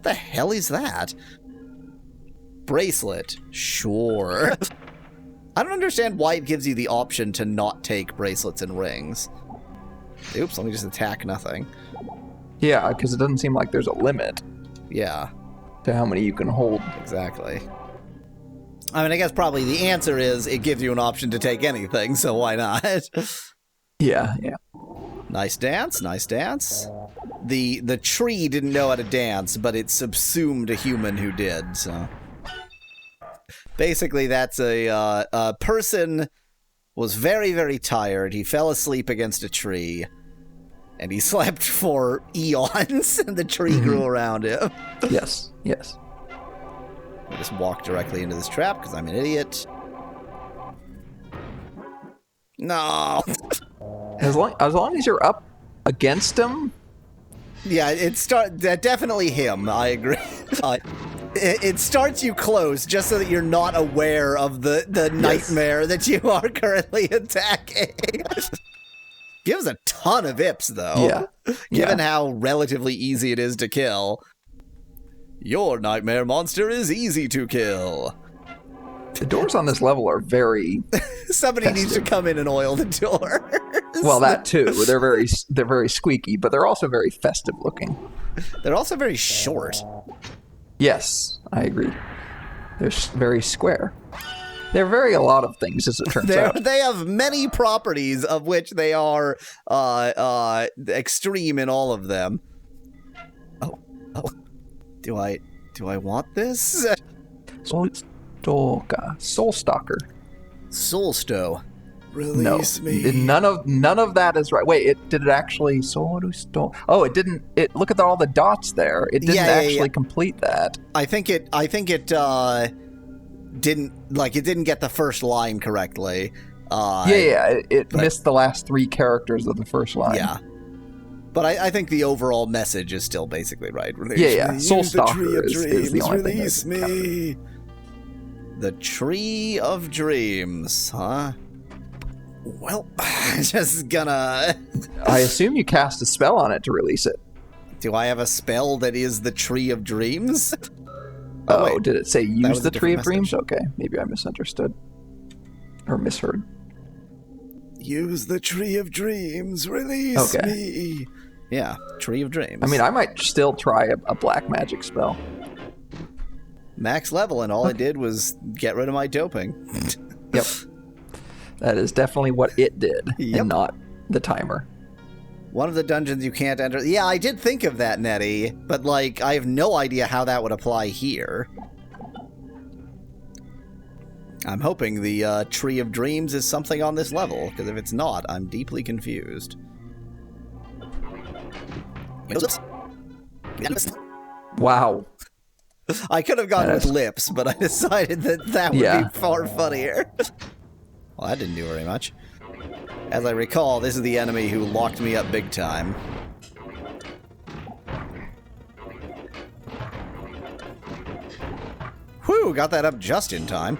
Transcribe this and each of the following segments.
the hell is that? Bracelet. Sure. I don't understand why it gives you the option to not take bracelets and rings. Oops, let me just attack nothing. Yeah, because it doesn't seem like there's a limit. Yeah. To how many you can hold. Exactly. I mean, I guess probably the answer is it gives you an option to take anything, so why not? Yeah. Nice dance, nice dance. The tree didn't know how to dance, but it subsumed a human who did, so... Basically, that's a person was very, very tired. He fell asleep against a tree, and he slept for eons, and the tree grew around him. Yes. I just walk directly into this trap because I'm an idiot. No. As long as you're up against him. Yeah, definitely him. I agree. It starts you close just so that you're not aware of the nightmare that you are currently attacking. Gives a ton of ips, though. Yeah. Given how relatively easy it is to kill. Your nightmare monster is easy to kill. The doors on this level are very Somebody festive. needs to come in and oil the doors. Well, that too. They're very squeaky, but they're also very festive looking. They're also very short. Yes, I agree. They're very square. They're very a lot of things, as it turns out. They have many properties, of which they are extreme in all of them. Oh. Do I want this? Soul Stalker. Soulstow. Release me. None of that is right. Wait, did it actually Soulstow? Oh, it didn't. Look at all the dots there. It didn't actually complete that. I think it didn't get the first line correctly. It missed the last 3 characters of the first line. Yeah. But I think the overall message is still basically right. Soul Stalker is the only Release me. The Tree of Dreams, huh? Well, just gonna... I assume you cast a spell on it to release it. Do I have a spell that is the Tree of Dreams? Oh, wait. Did it say use the Tree of message. Dreams? Okay, maybe I misunderstood. Or misheard. Use the Tree of Dreams, release me. Yeah, Tree of Dreams. I mean, I might still try a black magic spell. Max level, and all I did was get rid of my doping. Yep. That is definitely what it did, and not the timer. One of the dungeons you can't enter. Yeah, I did think of that, Nettie, but, I have no idea how that would apply here. I'm hoping the Tree of Dreams is something on this level, because if it's not, I'm deeply confused. Wow. I could have gone with lips, but I decided that would be far funnier. Well, that didn't do very much. As I recall, this is the enemy who locked me up big time. Whew, got that up just in time.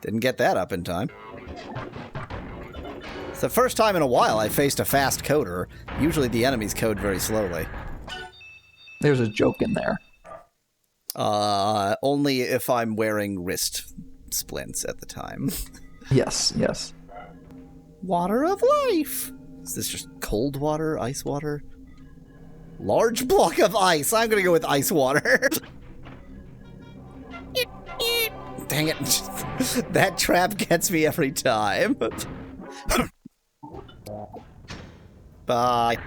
Didn't get that up in time. It's the first time in a while I faced a fast coder. Usually the enemies code very slowly. There's a joke in there. Only if I'm wearing wrist splints at the time. Yes. Water of life. Is this just cold water, ice water? Large block of ice. I'm gonna go with ice water. Dang it. That trap gets me every time. Bye.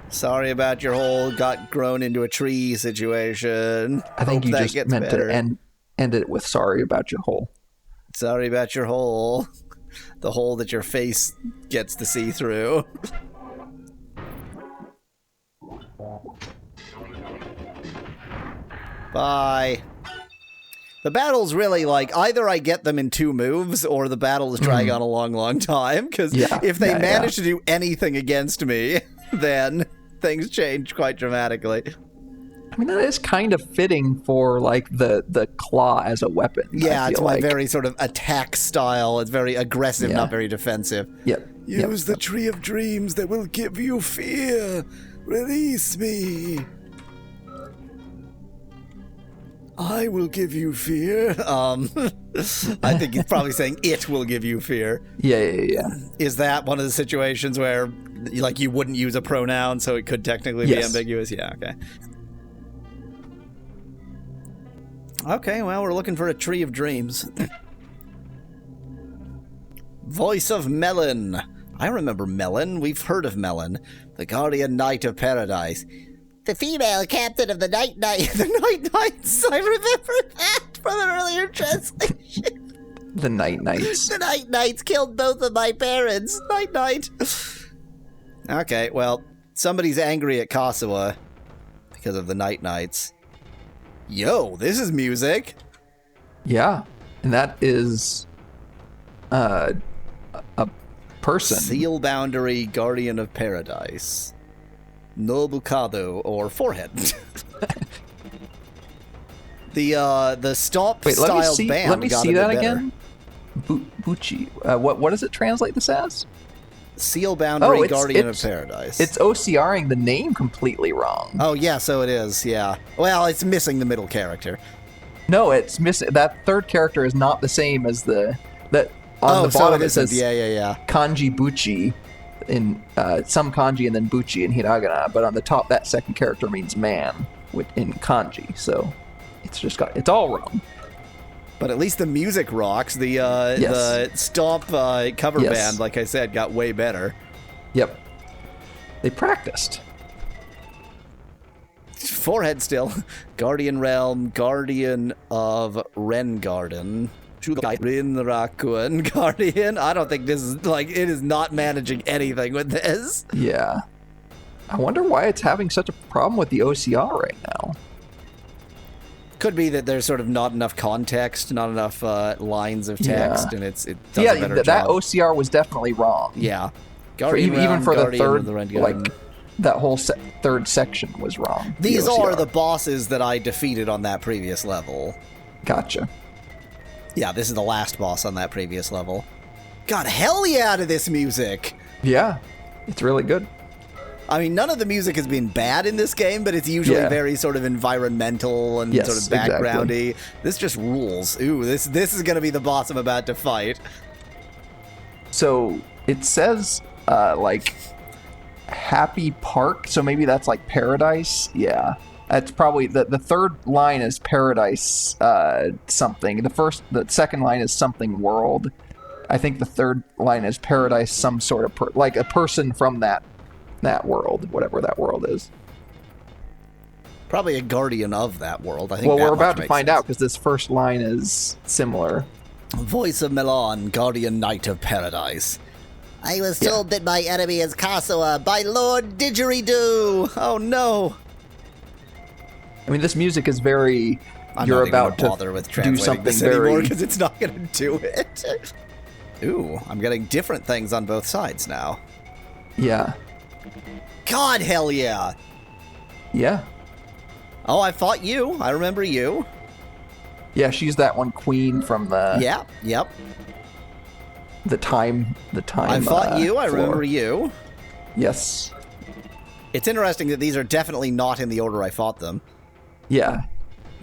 Sorry about your whole got grown into a tree situation. I think you just meant to end it with sorry about your hole. Sorry about your hole. The hole that your face gets to see through. Bye. The battle's really either I get them in 2 moves or the battle is dragging on a long, long time. Because if they manage to do anything against me, then things change quite dramatically. I mean, that is kind of fitting for, the claw as a weapon. Yeah, it's my very sort of attack style. It's very aggressive, not very defensive. Yep. Use the Tree of Dreams that will give you fear. Release me. I will give you fear. I think he's probably saying it will give you fear. Yeah. Is that one of the situations where, like, you wouldn't use a pronoun, so it could technically be ambiguous? Yeah, okay. Okay, well, we're looking for a tree of dreams. Voice of Melon. I remember Melon. We've heard of Melon. The guardian knight of paradise. The female captain of the Night Knights. The Night Knights. I remember that from an earlier translation. The Night Knights. The Night Knights killed both of my parents. Night Knight. Okay, well, somebody's angry at Kazuha because of the Night Knights. Yo, this is music. Yeah, and that is a person. Seal boundary, guardian of paradise. Nobukado, or forehead. The stomp styled band. Let me see that again. Bucci. What does it translate this as? Seal boundary, guardian of paradise. It's OCRing the name completely wrong. Oh yeah, so it is. Yeah. Well, it's missing the middle character. No, it's missing. That third character is not the same as the on the bottom. It says kanji Bucci in some kanji and then Bucci in hiragana, but on the top that second character means man in kanji. So it's all wrong. But at least the music rocks. The Stomp cover band, like I said, got way better. Yep. They practiced. Forehead still. Guardian Realm, Guardian of Ren Garden. Rinrakuen Guardian. I don't think this is, it is not managing anything with this. Yeah. I wonder why it's having such a problem with the OCR right now. Could be that there's sort of not enough context, not enough lines of text, and it does a better job. That OCR was definitely wrong. Yeah. Even for the third, that whole third section was wrong. These are the bosses that I defeated on that previous level. Gotcha. Yeah, this is the last boss on that previous level. God, hell yeah to this music! Yeah, it's really good. I mean, none of the music has been bad in this game, but it's usually very sort of environmental and sort of backgroundy. Exactly. This just rules. Ooh, this is going to be the boss I'm about to fight. So it says Happy Park, so maybe that's like paradise. Yeah, that's probably the third line is paradise something. The second line is something world. I think the third line is paradise, some sort of like a person from that world, whatever that world is. Probably a guardian of that world. I think. Well, we're about to find out because this first line is similar. Voice of Milan, guardian knight of paradise. I was told that my enemy is Kazuha by Lord Didgeridoo. Oh no! I mean, this music is very. You're about to bother with do something anymore because it's not going to do it. Ooh, I'm getting different things on both sides now. Yeah. God, hell yeah. Yeah. Oh, I fought you. I remember you. Yeah, she's that one queen from the... Yeah, yep. The time I fought you. I floor. remember you. Yes. It's interesting that these are definitely not in the order I fought them. Yeah.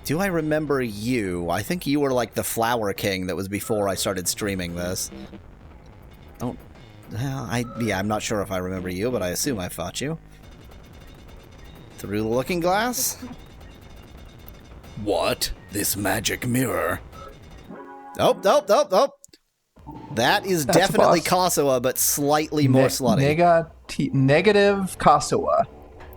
Do I remember you? I think you were like the Flower King that was before I started streaming this. Oh... I'm not sure if I remember you, but I assume I fought you. Through the looking glass? What? This magic mirror? Oh. That is definitely Kazuha, but slightly more slutty. Negative Kazuha.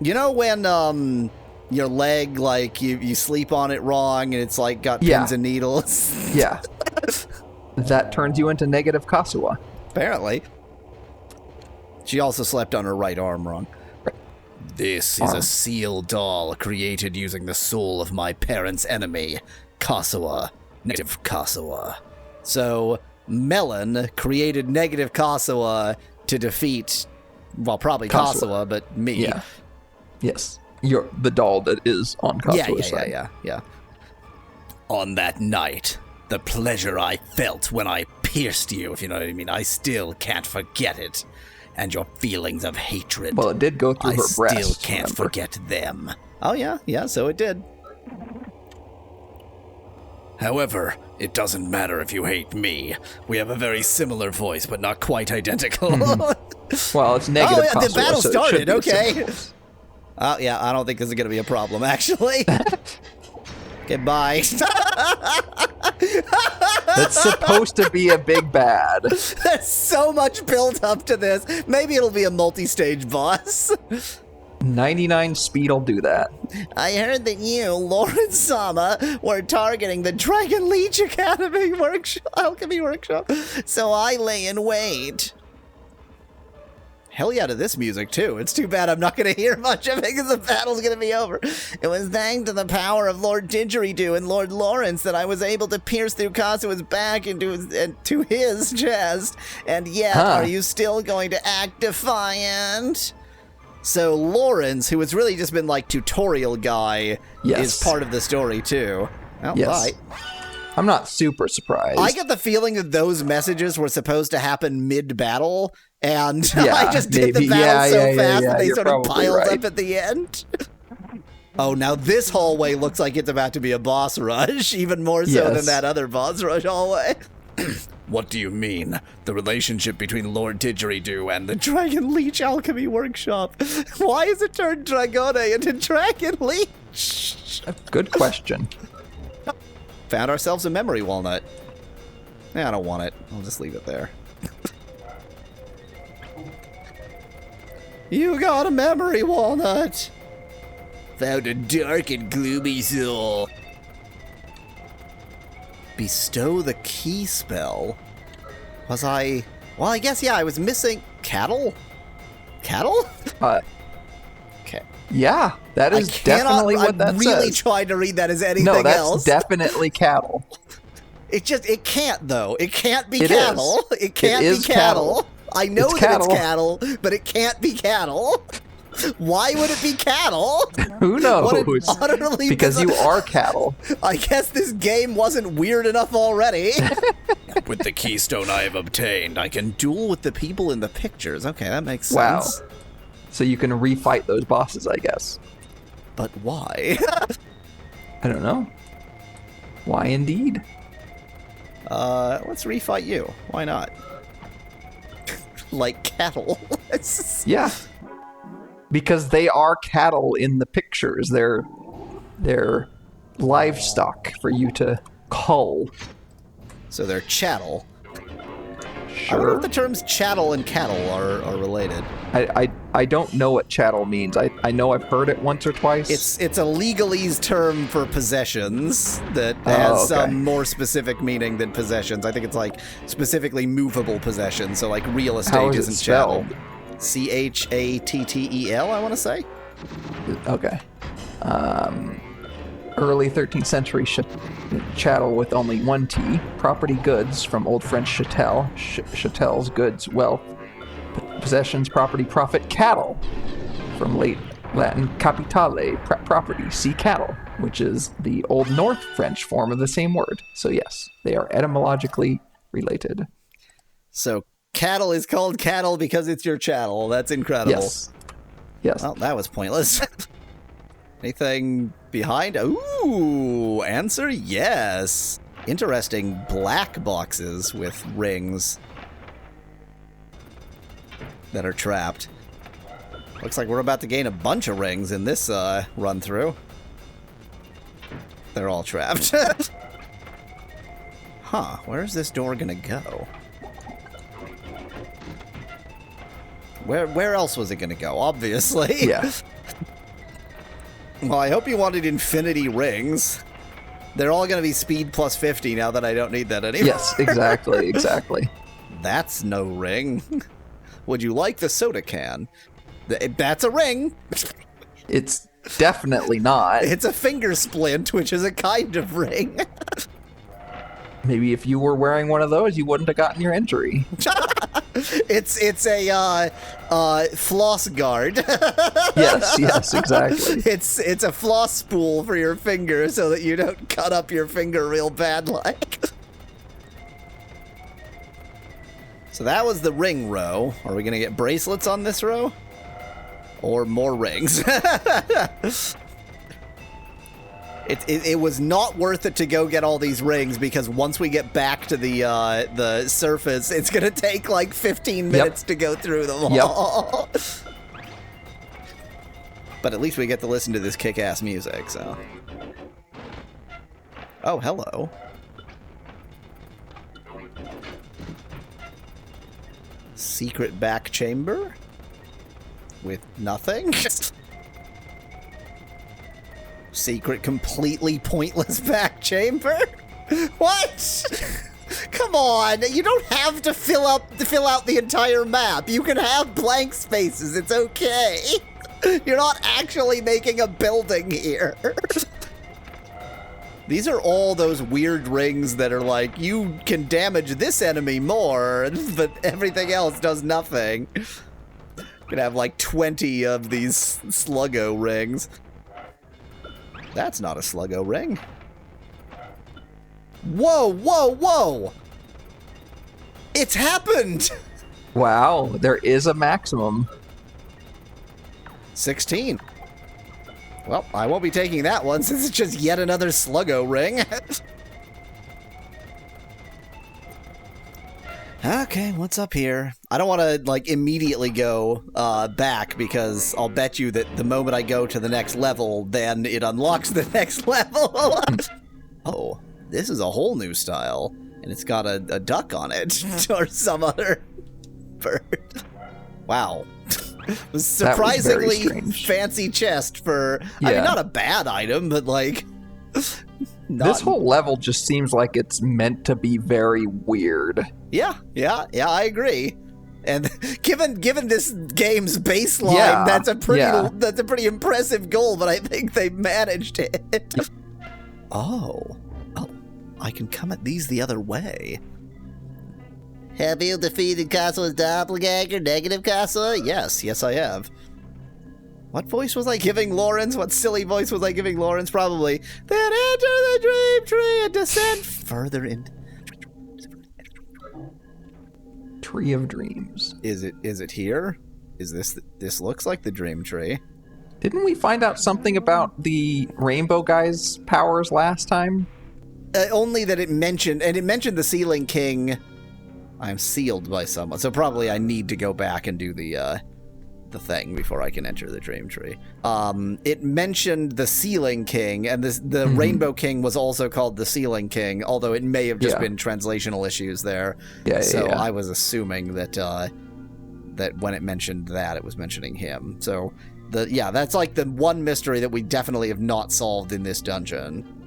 You know when your leg, you sleep on it wrong and it's got pins and needles? Yeah. That turns you into negative Kazuha. Apparently. She also slept on her right arm wrong. This is a seal doll created using the soul of my parents' enemy, Kazuha, negative Kazuha. So, Melon created negative Kazuha to defeat, well, probably Kazuha, but me. Yeah. Yes. You're the doll that is on Kazuha's side. Yeah. On that night, the pleasure I felt when I pierced you, if you know what I mean, I still can't forget it. And your feelings of hatred. Well, it did go through her breast. I still can't forget them. Oh, yeah, so it did. However, it doesn't matter if you hate me. We have a very similar voice, but not quite identical. Well, it's negative. Oh, yeah, the battle so started. Okay. Oh, yeah, I don't think this is going to be a problem, actually. Goodbye. That's supposed to be a big bad. There's so much build up to this. Maybe it'll be a multi-stage boss. 99 speed will do that. I heard that you, Lawrence Sama, were targeting the Dragon Leech Academy Alchemy Workshop, so I lay in wait. Hell yeah to this music, too. It's too bad I'm not going to hear much of it because the battle's going to be over. It was thanks to the power of Lord Didgeridoo and Lord Lawrence that I was able to pierce through Kasua's back into his chest. And yet, are you still going to act defiant? So Lawrence, who has really just been like tutorial guy, is part of the story, too. Oh, yes. Bye. I'm not super surprised. I get the feeling that those messages were supposed to happen mid-battle, and I just did the battle so fast that they sort of piled up at the end. Oh, now this hallway looks like it's about to be a boss rush, even more so than that other boss rush hallway. What do you mean? The relationship between Lord Didgeridoo and the Dragon Leech Alchemy Workshop? Why is it turned Dragone into Dragon Leech? Good question. Found ourselves a memory walnut. I don't want it. I'll just leave it there. You got a memory walnut. Found a dark and gloomy soul. Bestow the key spell. Was I... Well, I guess, I was missing... Cattle? Cattle? Okay. Yeah, that is definitely what that says. I'm really trying to read that as anything else. No, that's definitely cattle. It can't, though. It can't be cattle. It can't be cattle. I know it's that it's cattle, but it can't be cattle. Why would it be cattle? Who knows? Because you are cattle. I guess this game wasn't weird enough already. With the keystone I have obtained, I can duel with the people in the pictures. Okay, that makes sense. Wow. So you can refight those bosses, I guess. But why? I don't know. Why indeed? Let's refight you. Why not? Like cattle. Yeah. Because they are cattle in the pictures. They're livestock for you to cull. So they're chattel. Sure. I wonder if the terms chattel and cattle are related. I don't know what chattel means. I know I've heard it once or twice. It's a legalese term for possessions that has some more specific meaning than possessions. I think it's like specifically movable possessions. So like real estate isn't chattel. Chattel, I want to say. Okay. Early 13th century chattel with only one T. Property goods from Old French chattel. Chattel's goods, wealth, possessions, property, profit, cattle. From late Latin capitale, property, see cattle, which is the Old North French form of the same word. So yes, they are etymologically related. So cattle is called cattle because it's your chattel. That's incredible. Yes. Well, that was pointless. Anything behind? Ooh, answer yes. Interesting black boxes with rings that are trapped. Looks like we're about to gain a bunch of rings in this run through. They're all trapped. Huh, where's this door gonna go? Where else was it gonna go? Obviously. Yeah. Well, I hope you wanted infinity rings. They're all going to be speed plus 50 now that I don't need that anymore. Yes, exactly. That's no ring. Would you like the soda can? That's a ring. It's definitely not. It's a finger splint, which is a kind of ring. Maybe if you were wearing one of those, you wouldn't have gotten your injury. It's a floss guard. Yes, exactly. It's a floss spool for your finger so that you don't cut up your finger real bad like. So that was the ring row. Are we gonna get bracelets on this row? Or more rings? It was not worth it to go get all these rings, because once we get back to the surface, it's gonna take like 15 minutes to go through them all. But at least we get to listen to this kick-ass music, so. Oh, hello. Secret back chamber? With nothing? Secret, completely pointless back chamber? What? Come on, you don't have to fill out the entire map. You can have blank spaces, it's okay. You're not actually making a building here. These are all those weird rings that are like, you can damage this enemy more, but everything else does nothing. You can have like 20 of these sluggo rings. That's not a sluggo ring. Whoa, whoa, whoa! It's happened! Wow, there is a maximum. 16. Well, I won't be taking that one since it's just yet another sluggo ring. Okay, what's up here? I don't want to, like, immediately go back, because I'll bet you that the moment I go to the next level, then it unlocks the next level. Oh, this is a whole new style, and it's got a duck on it, or some other bird. Wow. It was surprisingly fancy chest for, I mean, not a bad item, but like... This whole level just seems like it's meant to be very weird. Yeah, I agree. And given this game's baseline, that's a pretty impressive goal, but I think they managed it. Oh, I can come at these the other way. Have you defeated Kasua's doppelganger, Negative Kasua? Yes, I have. What voice was I giving Lawrence? What silly voice was I giving Lawrence? Probably. Then enter the dream tree and descend further into... Tree of Dreams. Is it here? Is this looks like the dream tree. Didn't we find out something about the Rainbow Guy's powers last time? Only that it mentioned the Ceiling King. I'm sealed by someone, so probably I need to go back and do the thing before I can enter the dream tree. It mentioned the Ceiling King, and the Rainbow King was also called the Ceiling King, although it may have just been translational issues there. I was assuming that that when it mentioned that, it was mentioning him. So that's like the one mystery that we definitely have not solved in this dungeon.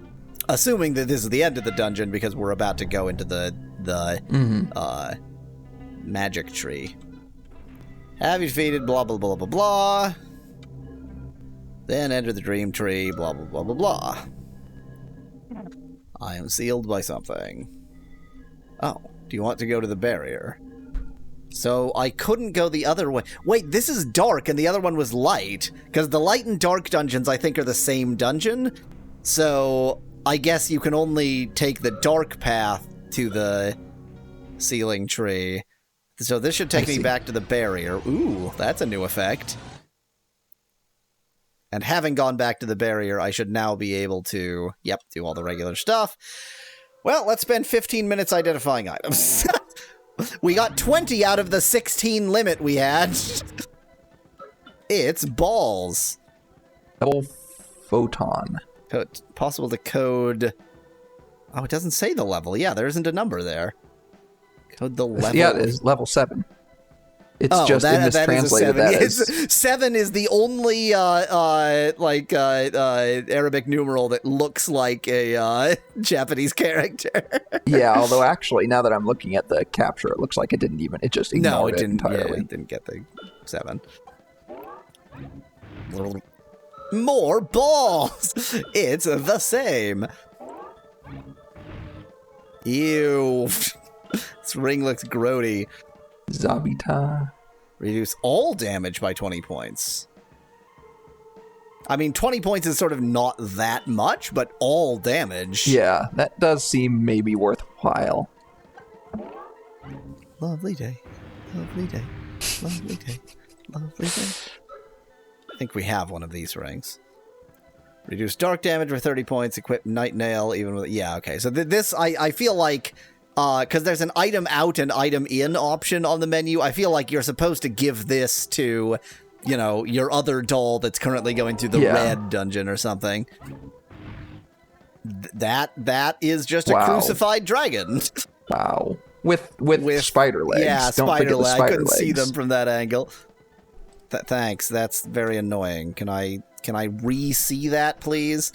Assuming that this is the end of the dungeon, because we're about to go into the magic tree. Have you defeated blah blah blah blah blah. Then enter the dream tree, blah blah blah blah blah. I am sealed by something. Oh, do you want to go to the barrier? So I couldn't go the other way. Wait, this is dark and the other one was light. Because the light and dark dungeons, I think, are the same dungeon. So I guess you can only take the dark path to the ceiling tree. So this should take me back to the barrier. Ooh, that's a new effect. And having gone back to the barrier, I should now be able to, do all the regular stuff. Well, let's spend 15 minutes identifying items. We got 20 out of the 16 limit we had. It's balls. Double photon. So it's possible to code... Oh, it doesn't say the level. Yeah, there isn't a number there. Code the level. Yeah, it is level 7. It's just in this translated. That is 7 is the only Arabic numeral that looks like a Japanese character. Yeah, although actually, now that I'm looking at the capture, it looks like it didn't even. It just ignored it entirely. Yeah, it didn't get the 7. More balls. It's the same. Ew. This ring looks grody. Zabita. Reduce all damage by 20 points. I mean, 20 points is sort of not that much, but all damage. Yeah, that does seem maybe worthwhile. Lovely day. Lovely day. Lovely day. Lovely day. I think we have one of these rings. Reduce dark damage for 30 points, equip Night Nail, even with... Yeah, okay. So this, I feel like, because there's an item out and item in option on the menu, I feel like you're supposed to give this to, you know, your other doll that's currently going through the red dungeon or something. That is just a crucified dragon. Wow. With spider legs. Yeah, Don't spider legs. I couldn't legs. see them from that angle. Thanks. That's very annoying. Can I re-see that, please?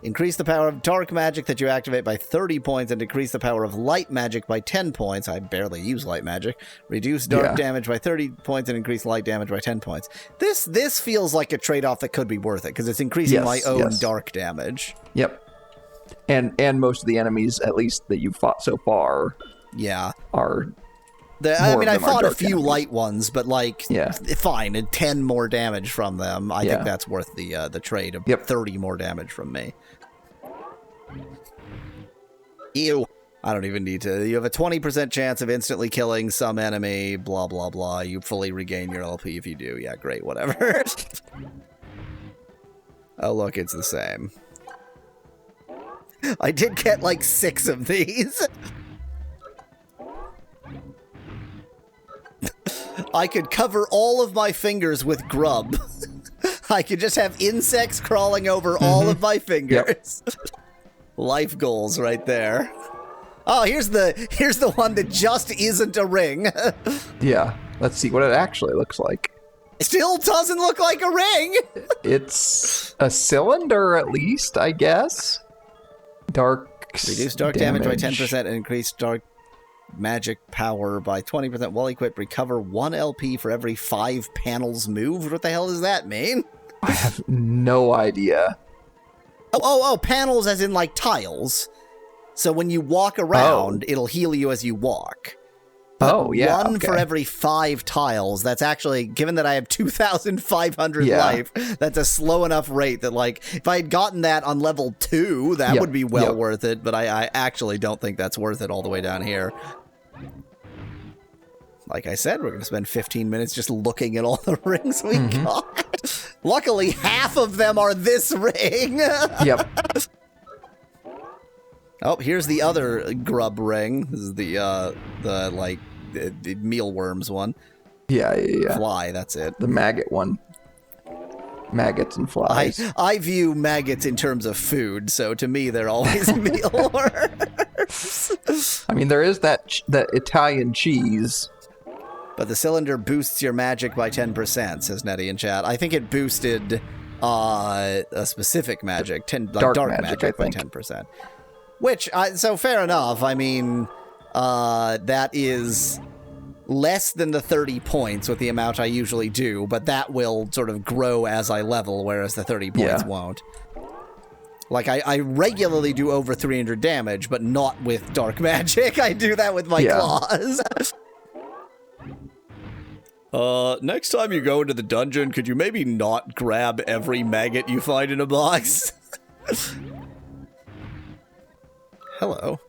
Increase the power of dark magic that you activate by 30 points and decrease the power of light magic by 10 points. I barely use light magic. Reduce dark damage by 30 points and increase light damage by 10 points. This feels like a trade-off that could be worth it, because it's increasing my own dark damage. Yep. And most of the enemies, at least that you've fought so far, are... I mean, I fought a few light ones, but, like, fine, and 10 more damage from them. I think that's worth the trade of 30 more damage from me. Ew. I don't even need to. You have a 20% chance of instantly killing some enemy, blah, blah, blah. You fully regain your LP if you do. Yeah, great, whatever. Oh, look, it's the same. I did get, like, 6 of these. I could cover all of my fingers with grub. I could just have insects crawling over all of my fingers. Yep. Life goals right there. Oh, here's the one that just isn't a ring. Yeah, let's see what it actually looks like. It still doesn't look like a ring. It's a cylinder, at least, I guess. Reduce dark damage by 10% and increase dark magic power by 20% while equipped. Recover 1 LP for every 5 panels moved. What the hell does that mean? I have no idea. Oh, panels as in, like, tiles. So when you walk around, it'll heal you as you walk. But one for every 5 tiles. That's actually, given that I have 2,500 life, that's a slow enough rate that, like, if I had gotten that on level 2, that would be well worth it. But I actually don't think that's worth it all the way down here. Like I said, we're going to spend 15 minutes just looking at all the rings we got. Luckily, half of them are this ring. Yep. Oh, here's the other grub ring. This is the mealworms one. Yeah. Fly, that's it. The maggot one. Maggots and flies. I view maggots in terms of food, so to me they're always mealworms. I mean, there is that Italian cheese. But the cylinder boosts your magic by 10%, says Nettie in chat. I think it boosted a specific magic, dark magic by 10%. Which, so fair enough. I mean, that is less than the 30 points with the amount I usually do, but that will sort of grow as I level, whereas the 30 points won't. Like, I regularly do over 300 damage, but not with dark magic. I do that with my claws. Next time you go into the dungeon, could you maybe not grab every maggot you find in a box? Hello.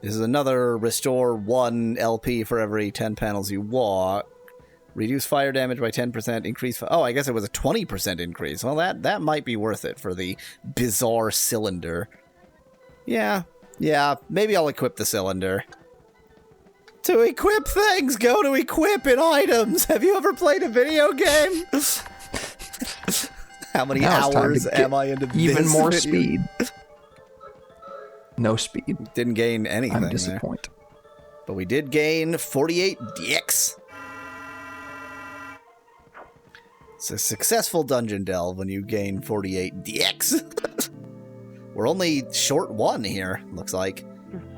This is another restore 1 LP for every 10 panels you walk. Reduce fire damage by 10%, increase... Oh, I guess it was a 20% increase. Well, that might be worth it for the bizarre cylinder. Yeah, maybe I'll equip the cylinder. To equip things, go to equip in items. Have you ever played a video game? How many hours am I into this even more video? Speed. No speed. Didn't gain anything. I'm disappointed. But we did gain 48 DX. It's a successful dungeon delve when you gain 48 DX. We're only short 1 here, looks like.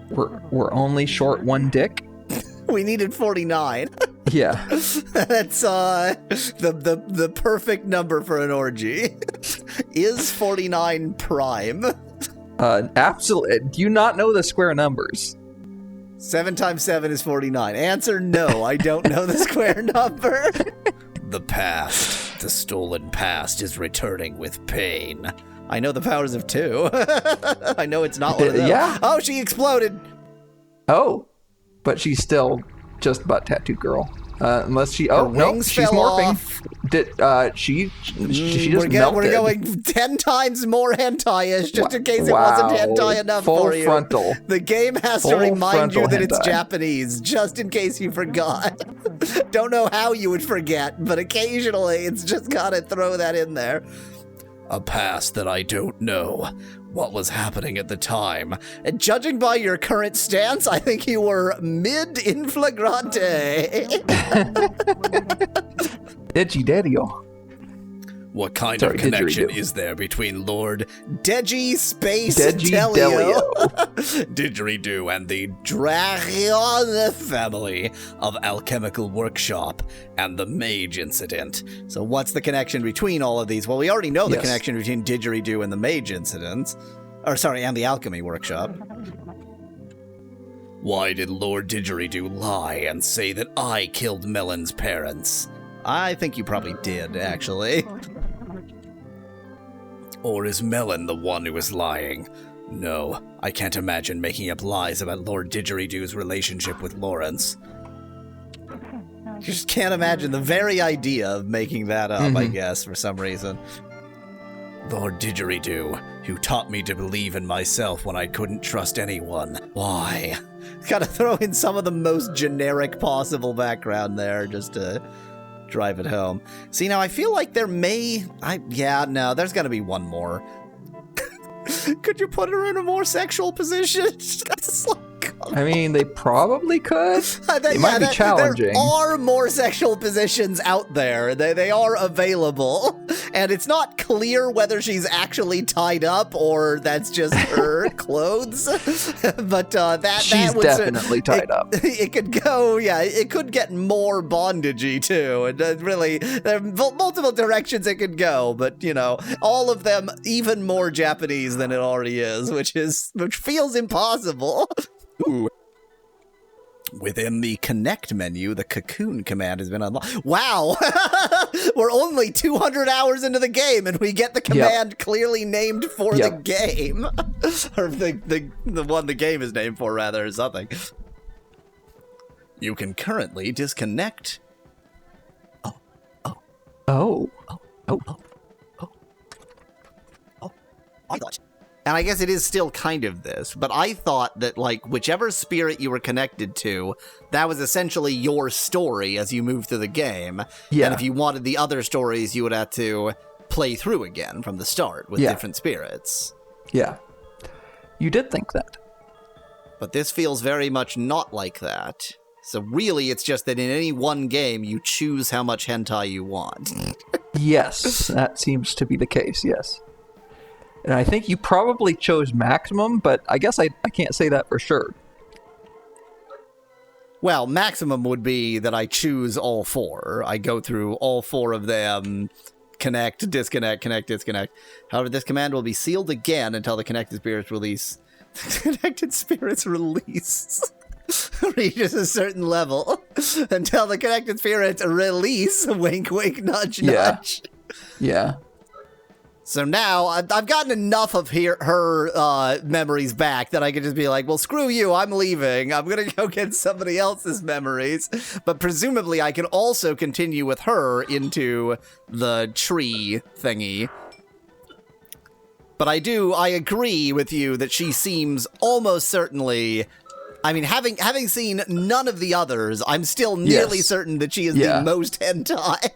We're only short 1 dick? We needed 49. Yeah. That's the perfect number for an orgy. Is 49 prime? Absolutely. Do you not know the square numbers? 7 times 7 is 49. Answer no, I don't know the square number. The past, the stolen past, is returning with pain. I know the powers of 2. I know it's not one of them. Yeah. Oh, she exploded. Oh, but she's still just butt tattoo girl. Unless she... Her Oh, no, wings she's fell morphing. off. She just melted. We're going 10 times more hentai-ish, just in case it wasn't hentai enough Full for you. frontal. The game has to Full remind you frontal that it's hentai. Japanese, just in case you forgot. Don't know how you would forget, but occasionally it's just gotta throw that in there. A past that I don't know what was happening at the time. And judging by your current stance, I think you were mid-in flagrante. Deji Derio. What kind Sorry, of connection didgeridoo. is there between Lord Deji Space Deji Delio, Delio. Didgeridoo, and the Dragon family of Alchemical Workshop and the Mage Incident? So what's the connection between all of these? Well, we already know the Yes. connection between Didgeridoo and the Mage Incident. And the Alchemy Workshop. Why did Lord Didgeridoo lie and say that I killed Melon's parents? I think you probably did, actually. Or is Melon the one who is lying? No, I can't imagine making up lies about Lord Didgeridoo's relationship with Lawrence. You just can't imagine the very idea of making that up, I guess, for some reason. Lord Didgeridoo, who taught me to believe in myself when I couldn't trust anyone. Why? Gotta throw in some of the most generic possible background there, just to drive it home. See, now I feel like there there's gotta be one more. Could you put her in a more sexual position? It's like, I mean, they probably could. It might be challenging. There are more sexual positions out there. They are available. And it's not clear whether she's actually tied up or that's just her clothes. But She's definitely tied up. It could go, it could get more bondagey too. And really, there are multiple directions it could go. But, all of them even more Japanese than it already is, which feels impossible. Ooh. Within the connect menu, the Cocoon command has been unlocked. Wow! We're only 200 hours into the game and we get the command clearly named for the game. Or the one the game is named for, rather, or something. You can currently disconnect. I thought. And I guess it is still kind of this, but I thought that, whichever spirit you were connected to, that was essentially your story as you move through the game. Yeah. And if you wanted the other stories, you would have to play through again from the start with different spirits. Yeah. You did think that. But this feels very much not like that. So really, it's just that in any one game, you choose how much hentai you want. Yes, that seems to be the case, yes. And I think you probably chose maximum, but I guess I can't say that for sure. Well, maximum would be that I choose all four. I go through all four of them, connect, disconnect, connect, disconnect. However, this command will be sealed again until the connected spirits release. Connected spirits release. Reaches a certain level. Until the connected spirits release. Wink, wink, nudge, nudge. Yeah. So now I've gotten enough of her memories back that I can just be like, well, screw you, I'm leaving. I'm going to go get somebody else's memories. But presumably I can also continue with her into the tree thingy. But I agree with you that she seems almost certainly... I mean, having seen none of the others, I'm still nearly certain that she is the most hentai.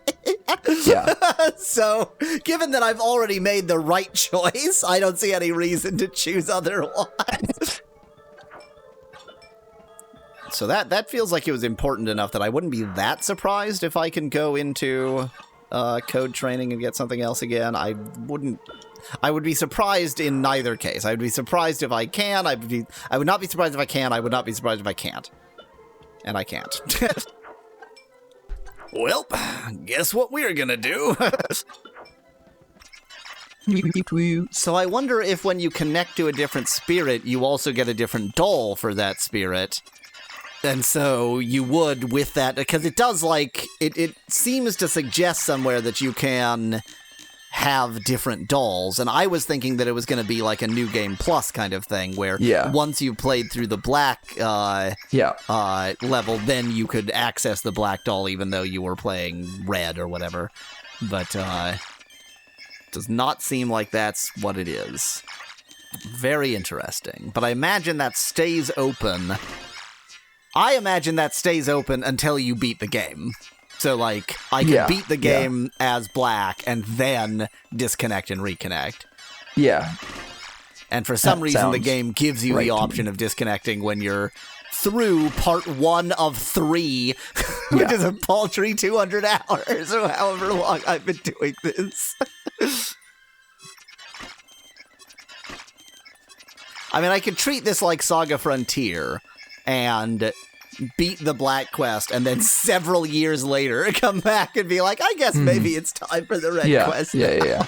Yeah. So, given that I've already made the right choice, I don't see any reason to choose otherwise. So that feels like it was important enough that I wouldn't be that surprised if I can go into code training and get something else again. I would be surprised in neither case. I would be surprised if I can. I would not be surprised if I can. I would not be surprised if I can't. And I can't. Well, guess what we're gonna do? So I wonder if when you connect to a different spirit, you also get a different doll for that spirit. And so you would with that, because it does it seems to suggest somewhere that you can have different dolls, and I was thinking that it was going to be like a New Game Plus kind of thing, where once you played through the black level, then you could access the black doll even though you were playing red or whatever. But does not seem like that's what it is. Very interesting. But I imagine that stays open. I imagine that stays open until you beat the game. So, like, I can beat the game as black and then disconnect and reconnect. Yeah. And for some reason, the game gives you the option of disconnecting when you're through part 1 of 3, which is a paltry 200 hours, or however long I've been doing this. I mean, I could treat this like Saga Frontier and beat the Black Quest, and then several years later come back and be like, I guess maybe it's time for the Red Quest. Yeah.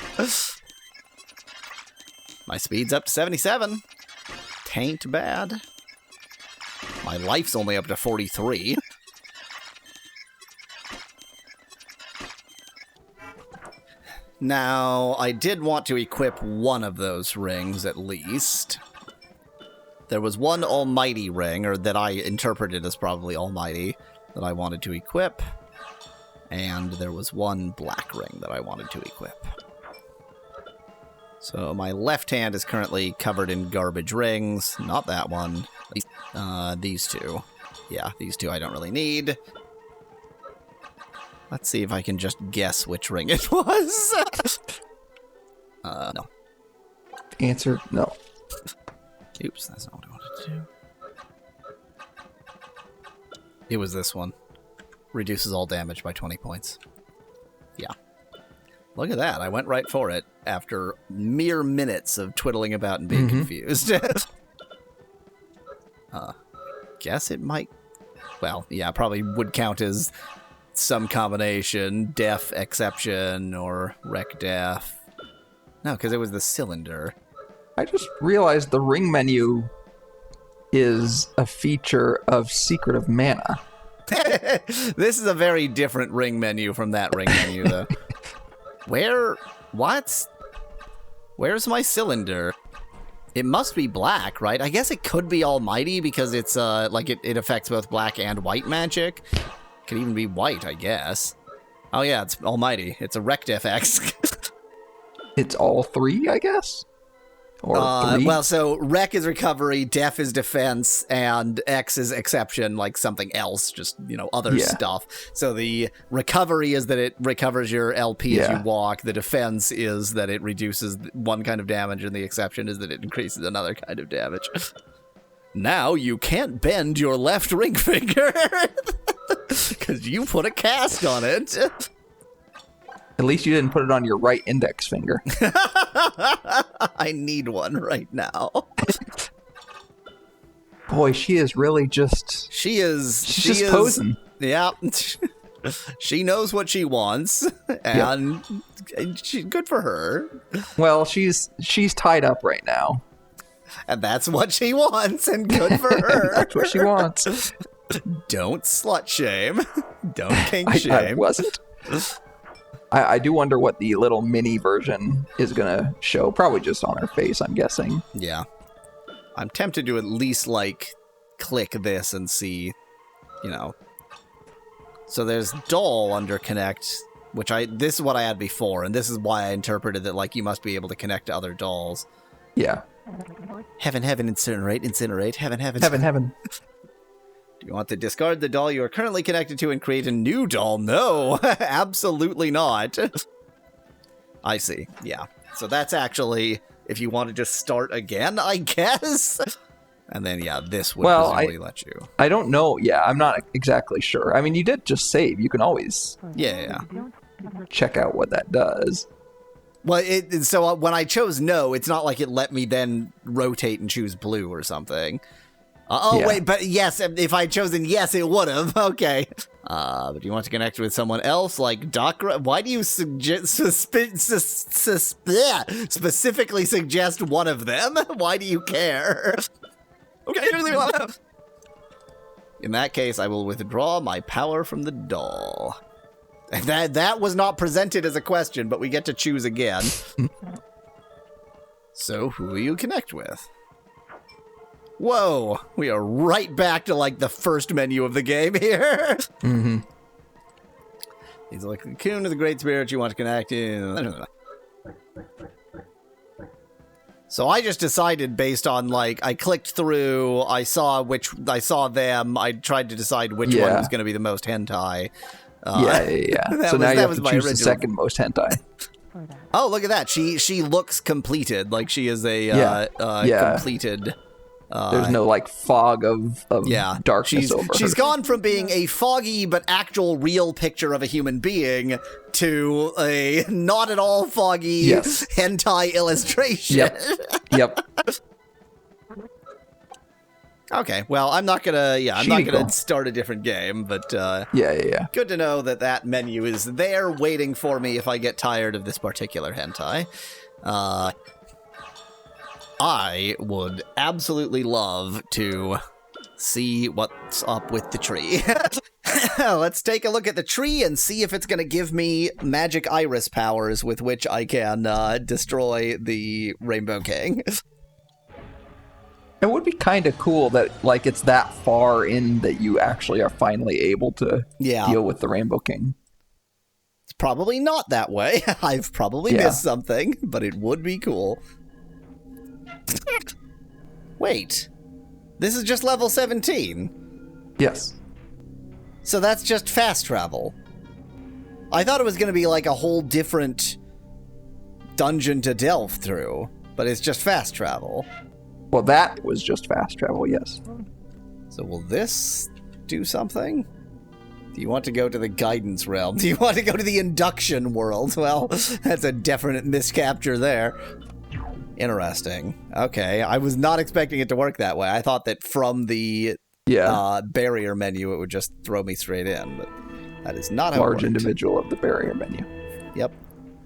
My speed's up to 77. Tain't bad. My life's only up to 43. Now, I did want to equip one of those rings at least. There was one almighty ring, or that I interpreted as probably almighty, that I wanted to equip. And there was one black ring that I wanted to equip. So my left hand is currently covered in garbage rings. Not that one. These two. Yeah, these two I don't really need. Let's see if I can just guess which ring it was. No. Answer, no. Oops, that's not what I wanted to do. It was this one. Reduces all damage by 20 points. Yeah. Look at that. I went right for it after mere minutes of twiddling about and being confused. Guess it might... Well, yeah, probably would count as some combination. Def, exception, or rec def. No, because it was the cylinder. I just realized the ring menu is a feature of Secret of Mana. This is a very different ring menu from that ring menu, though. What? Where's my cylinder? It must be black, right? I guess it could be almighty because it's, it affects both black and white magic. Could even be white, I guess. Oh yeah, it's almighty. It's a rect FX. It's all 3, I guess? Or 3? Well, so rec is recovery, def is defense, and X is exception, like something else, just, other stuff. So the recovery is that it recovers your LP as you walk, the defense is that it reduces one kind of damage, and the exception is that it increases another kind of damage. Now you can't bend your left ring finger, because you put a cast on it. At least you didn't put it on your right index finger. I need one right now. Boy, she is really just... She's just posing. Yeah. She knows what she wants, and good for her. Well, she's tied up right now. And that's what she wants, and good for her. That's what she wants. Don't slut shame. Don't kink shame. I wasn't. I do wonder what the little mini version is going to show. Probably just on her face, I'm guessing. Yeah. I'm tempted to at least, click this and see, So there's doll under connect, which this is what I had before, and this is why I interpreted that, you must be able to connect to other dolls. Yeah. Heaven, incinerate, heaven. Heaven. Do you want to discard the doll you are currently connected to and create a new doll? No, absolutely not. I see, yeah. So that's actually, if you want to just start again, I guess? And then, this would presumably let you. I don't know, I'm not exactly sure. I mean, you did just save. You can always check out what that does. Well, so when I chose no, it's not like it let me then rotate and choose blue or something. Wait, but yes, if I had chosen yes, it would have. Okay. But do you want to connect with someone else, like Dakra? Why do you specifically suggest one of them? Why do you care? Okay. In that case, I will withdraw my power from the doll. That was not presented as a question, but we get to choose again. So, who will you connect with? Whoa, we are right back to, like, the first menu of the game here. Mm-hmm. He's like, Cocoon is the great spirit you want to connect in. So I just decided based on, like, I clicked through, I saw them, I tried to decide which one was going to be the most hentai. So now you have to choose the second most hentai. Oh, look at that. She looks completed, like she is a completed... There's no, like, fog of darkness over her. She's gone from being a foggy but actual real picture of a human being to a not at all foggy hentai illustration. Yep. Okay, well, I'm not gonna start a different game, but good to know that menu is there waiting for me if I get tired of this particular hentai. I would absolutely love to see what's up with the tree. Let's take a look at the tree and see if it's going to give me magic iris powers with which I can destroy the Rainbow King. It would be kind of cool that, like, it's that far in that you actually are finally able to deal with the Rainbow King. It's probably not that way. I've probably missed something, but it would be cool. Wait, this is just level 17? Yes. So that's just fast travel. I thought it was going to be like a whole different dungeon to delve through, but it's just fast travel. Well, that was just fast travel, yes. So will this do something? Do you want to go to the guidance realm? Do you want to go to the induction world? Well, that's a definite miscapture there. Interesting. Okay, I was not expecting it to work that way. I thought that from the barrier menu it would just throw me straight in, but that is not how it worked. Large individual of the barrier menu. Yep.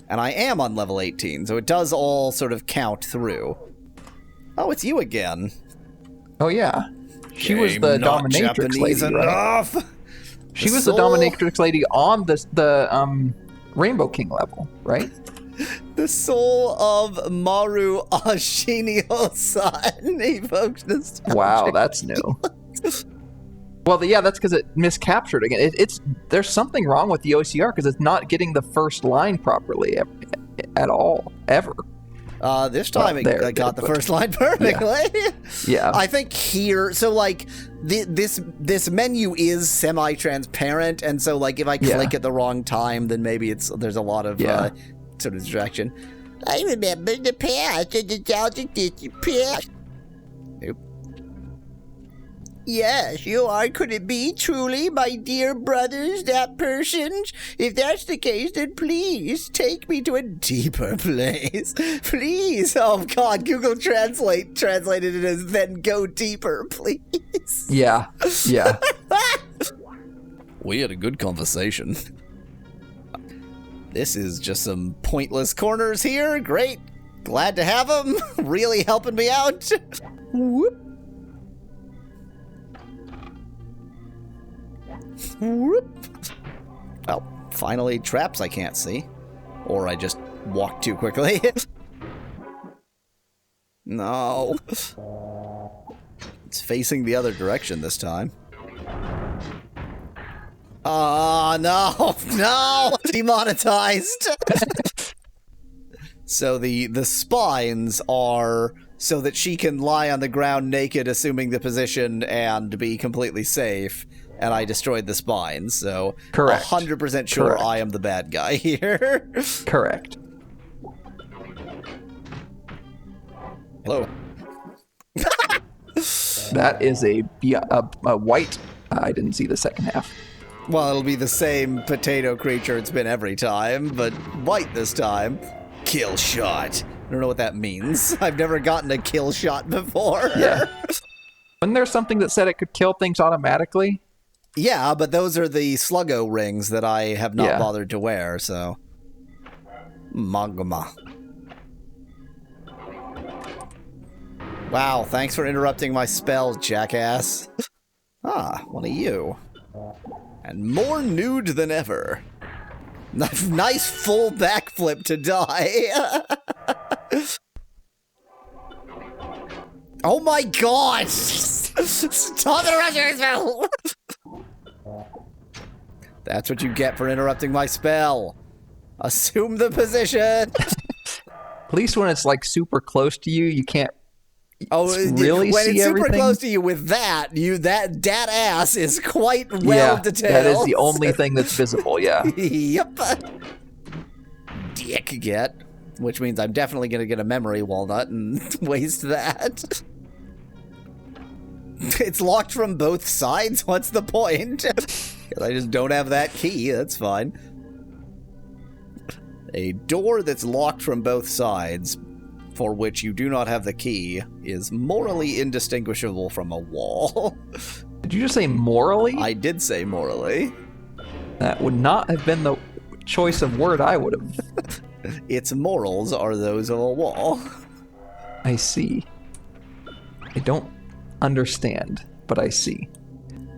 And I am on level 18, so it does all sort of count through. Oh, it's you again. Oh, yeah. She was the dominatrix lady, enough. Right? She was the dominatrix lady on the Rainbow King level, right? The soul of Maru Ashinio-san evokes nostalgia. Wow, that's new. Well, that's because it miscaptured again. There's something wrong with the OCR because it's not getting the first line properly at all, ever. This time I got the first line perfectly. Yeah. I think here, so like this menu is semi-transparent, and so like if I click at the wrong time, then maybe there's a lot of sort of distraction. I remember the past and the nostalgic past. Nope. Yes, you are. Could it be truly, my dear brothers, that person? If that's the case, then please take me to a deeper place. Please. Oh, God. Google Translate translated it as then go deeper, please. Yeah. Yeah. We had a good conversation. This is just some pointless corners here. Great. Glad to have them. Really helping me out. Whoop. Well, finally traps I can't see. Or I just walked too quickly. No. It's facing the other direction this time. Oh, no. No! Demonetized! So the spines are so that she can lie on the ground naked, assuming the position, and be completely safe. And I destroyed the spines, so correct. 100% sure correct. I am the bad guy here. Correct. Hello. That is a white. I didn't see the second half. Well, it'll be the same potato creature it's been every time, but white this time. Kill shot. I don't know what that means. I've never gotten a kill shot before. Yeah. Wasn't there something that said it could kill things automatically? Yeah, but those are the Sluggo rings that I have not bothered to wear, so... Magma. Wow, thanks for interrupting my spell, jackass. Ah, one of you. And more nude than ever. Nice full backflip to die. Oh my god! Stop interrupting my spell! That's what you get for interrupting my spell. Assume the position. At least when it's like super close to you, you can't really when see it's super everything. close to you with that, that ass is quite well detailed. That is the only thing that's visible, yeah. Yep. Dick get. Which means I'm definitely going to get a memory walnut and waste that. It's locked from both sides? What's the point? I just don't have that key, that's fine. A door that's locked from both sides, for which you do not have the key, is morally indistinguishable from a wall. Did you just say morally? I did say morally. That would not have been the choice of word I would have. Its morals are those of a wall. I see. I don't understand, but I see.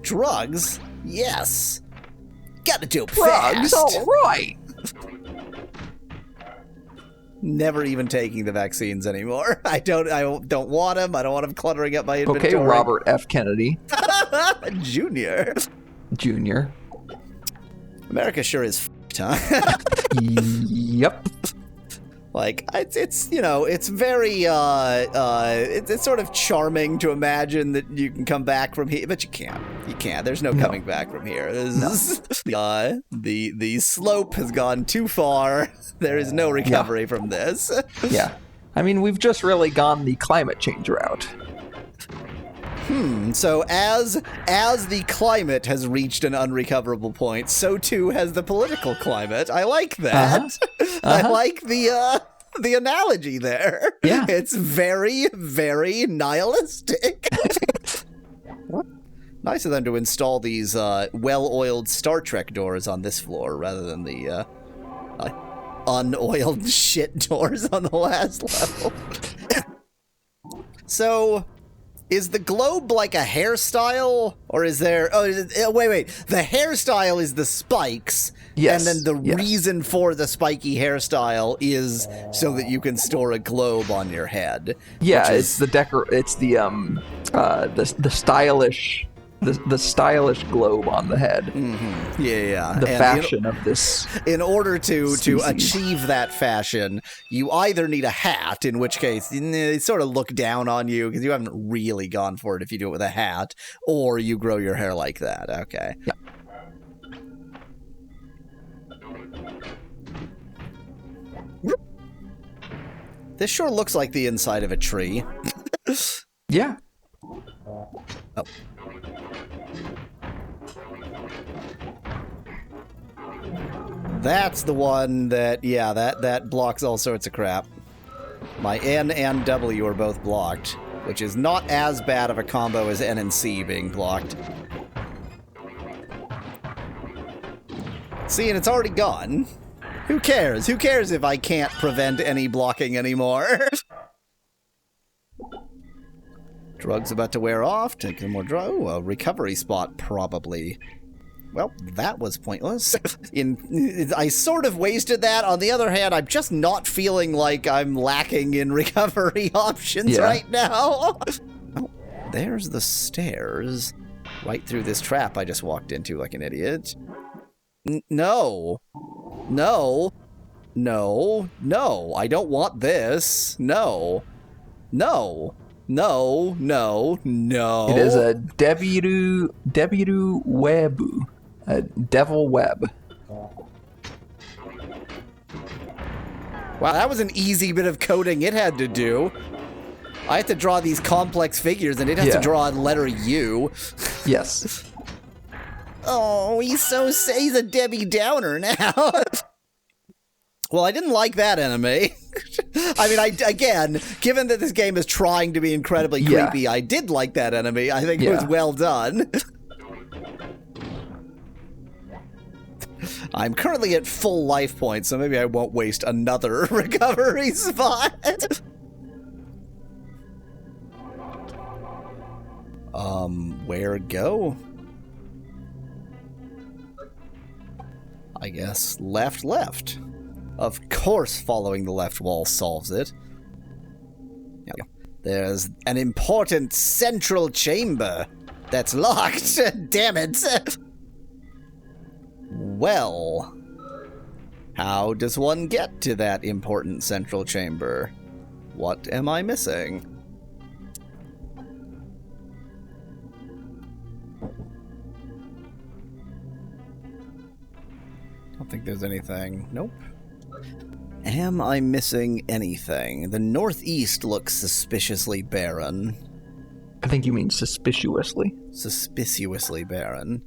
Drugs? Yes. Gotta do it Drugs? fast. All right. Never even taking the vaccines anymore. I don't want them. I don't want them cluttering up my inventory. Okay, Robert F. Kennedy. Junior. America sure is f***ed, huh? Yep. Like, it's you know, it's very, it's sort of charming to imagine that you can come back from here, but you can't. You can't. There's no coming back from here. The slope has gone too far. There is no recovery from this. Yeah. I mean, we've just really gone the climate change route. So as the climate has reached an unrecoverable point, so too has the political climate. I like that. I like the analogy there. Yeah. It's very, very nihilistic. Nice of them to install these well-oiled Star Trek doors on this floor rather than the unoiled shit doors on the last level. So, is the globe like a hairstyle? Or is there... Oh, wait. The hairstyle is the spikes. Yes. And then the reason for the spiky hairstyle is so that you can store a globe on your head. Yeah, it's the stylish... The stylish globe on the head. Mm-hmm. Yeah. The fashion of this. In order to achieve that fashion, you either need a hat, in which case they sort of look down on you because you haven't really gone for it if you do it with a hat, or you grow your hair like that. Okay. Yeah. This sure looks like the inside of a tree. Yeah. Oh. That's the one that, that blocks all sorts of crap. My N and W are both blocked, which is not as bad of a combo as N and C being blocked. See, and it's already gone. Who cares? Who cares if I can't prevent any blocking anymore? Drugs about to wear off. Take some more drugs. Oh, a recovery spot, probably. Well, that was pointless. I sort of wasted that. On the other hand, I'm just not feeling like I'm lacking in recovery options right now. Oh, there's the stairs. Right through this trap I just walked into like an idiot. No. I don't want this. No. It is a Debiru Webu. A devil web. Wow, that was an easy bit of coding it had to do. I had to draw these complex figures, and it has to draw a letter U. Yes. Oh, he's a Debbie Downer now. Well, I didn't like that enemy. I mean, again, given that this game is trying to be incredibly creepy, I did like that enemy. I think it was well done. I'm currently at full life points, so maybe I won't waste another recovery spot. Where go? I guess left, left. Of course following the left wall solves it. There's an important central chamber that's locked. Damn it. Well, how does one get to that important central chamber? What am I missing? Don't think there's anything. Nope. Am I missing anything? The northeast looks suspiciously barren. I think you mean suspiciously. Suspiciously barren.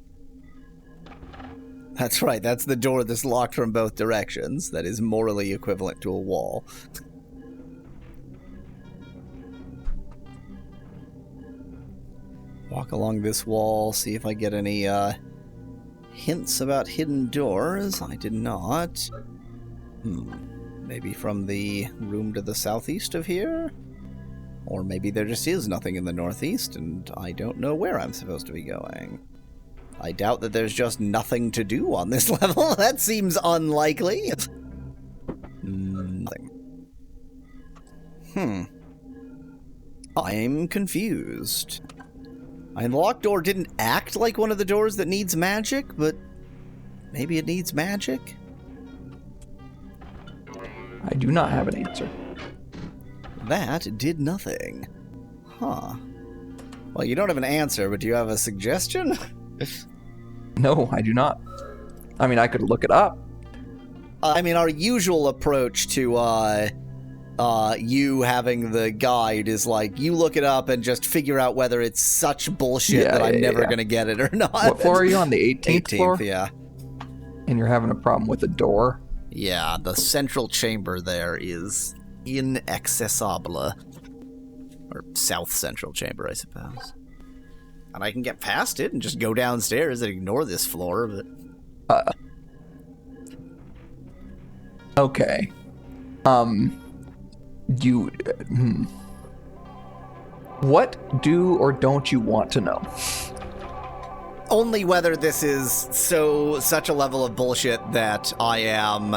That's right, that's the door that's locked from both directions. That is morally equivalent to a wall. Walk along this wall, see if I get any hints about hidden doors. I did not. Maybe from the room to the southeast of here? Or maybe there just is nothing in the northeast, and I don't know where I'm supposed to be going. I doubt that there's just nothing to do on this level. That seems unlikely. Nothing. I'm confused. The locked door didn't act like one of the doors that needs magic, but maybe it needs magic? I do not have an answer. That did nothing. Huh. Well, you don't have an answer, but do you have a suggestion? No, I do not. I mean, I could look it up. Our usual approach to you having the guide is like, you look it up and just figure out whether it's such bullshit that I'm never going to get it or not. What floor are you on? The 18th floor? Yeah. And you're having a problem with the door? Yeah, the central chamber there is inaccessible. Or south central chamber, I suppose. And I can get past it and just go downstairs and ignore this floor, but... Okay. What do or don't you want to know? Only whether this is such a level of bullshit that I am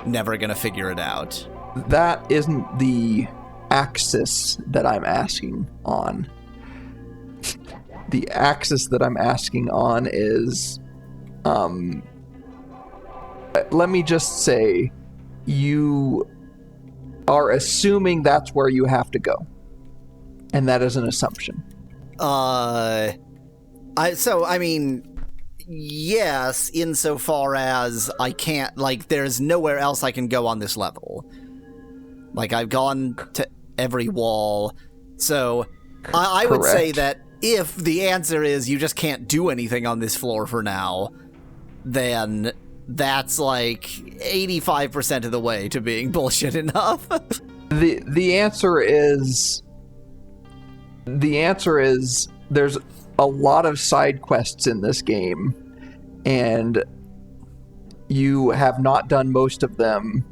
never gonna figure it out. That isn't the axis that I'm asking on. The axis that I'm asking on is, let me just say, you are assuming that's where you have to go. And that is an assumption. Yes, insofar as I can't, there's nowhere else I can go on this level. I've gone to every wall, so I would say that if the answer is you just can't do anything on this floor for now, then that's 85% of the way to being bullshit enough. The answer is there's a lot of side quests in this game, and you have not done most of them,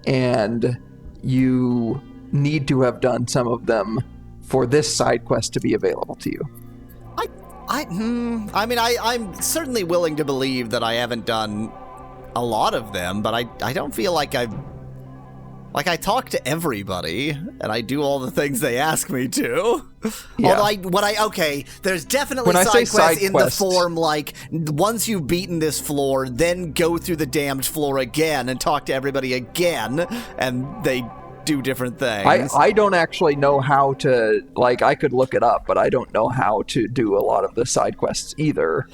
and you need to have done some of them for this side quest to be available to you. I'm certainly willing to believe that I haven't done a lot of them, but I don't feel like I talk to everybody, and I do all the things they ask me to. Yeah. Although there's definitely side quests in the form, once you've beaten this floor, then go through the damned floor again and talk to everybody again, and they do different things. I don't actually know how to, I could look it up, but I don't know how to do a lot of the side quests either.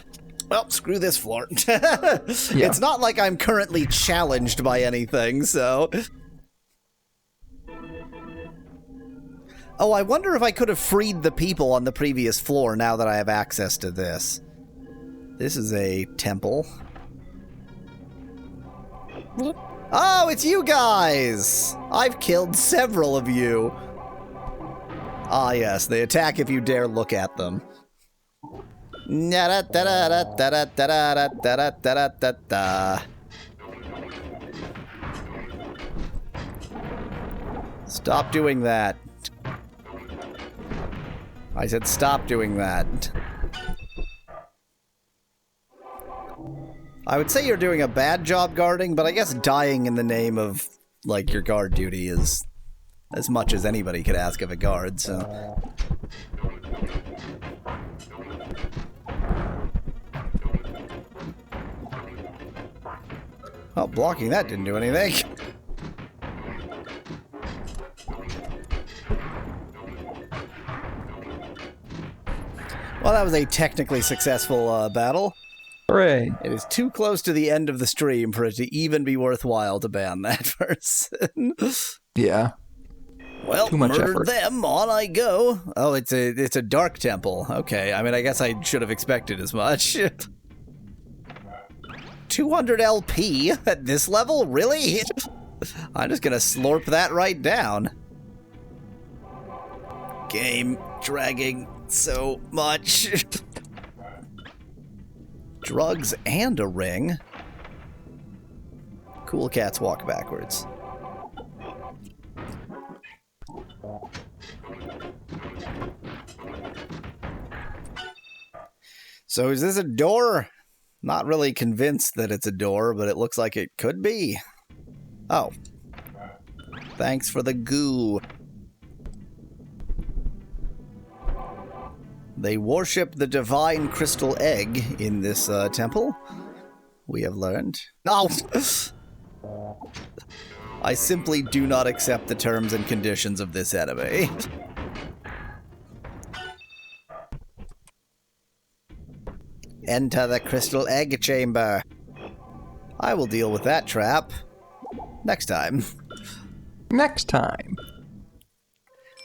Well, screw this floor. It's not like I'm currently challenged by anything, so... Oh, I wonder if I could have freed the people on the previous floor now that I have access to this. This is a temple. Oh, it's you guys! I've killed several of you. Ah, yes, they attack if you dare look at them. Stop doing that. I said stop doing that. I would say you're doing a bad job guarding, but I guess dying in the name of, like, your guard duty is as much as anybody could ask of a guard, so... Well, blocking that didn't do anything. Well, that was a technically successful battle. Hooray. It is too close to the end of the stream for it to even be worthwhile to ban that person. Yeah. Well, Too much murdered effort. them, on I go. Oh, it's a dark temple. Okay, I mean, I guess I should have expected as much. 200 LP at this level? Really? I'm just gonna slurp that right down. Game dragging so much. Drugs and a ring. Cool cats walk backwards. So is this a door? Not really convinced that it's a door, but it looks like it could be. Oh. Thanks for the goo. They worship the divine crystal egg in this temple. We have learned. No! I simply do not accept the terms and conditions of this anime. Enter the crystal egg chamber. I will deal with that trap next time. Next time.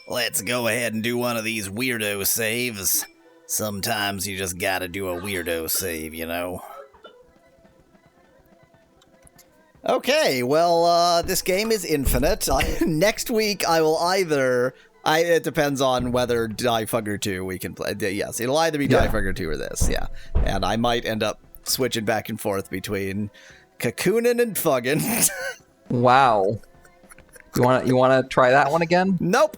Let's go ahead and do one of these weirdo saves. Sometimes you just gotta do a weirdo save, you know. Okay, well, this game is infinite. Next week, I will either... it depends on whether Die Fugger 2 we can play. Yes, it'll either be Die Fugger 2 or this, yeah. And I might end up switching back and forth between Cocoonin' and Fuggin'. Wow. You wanna try that one again? Nope.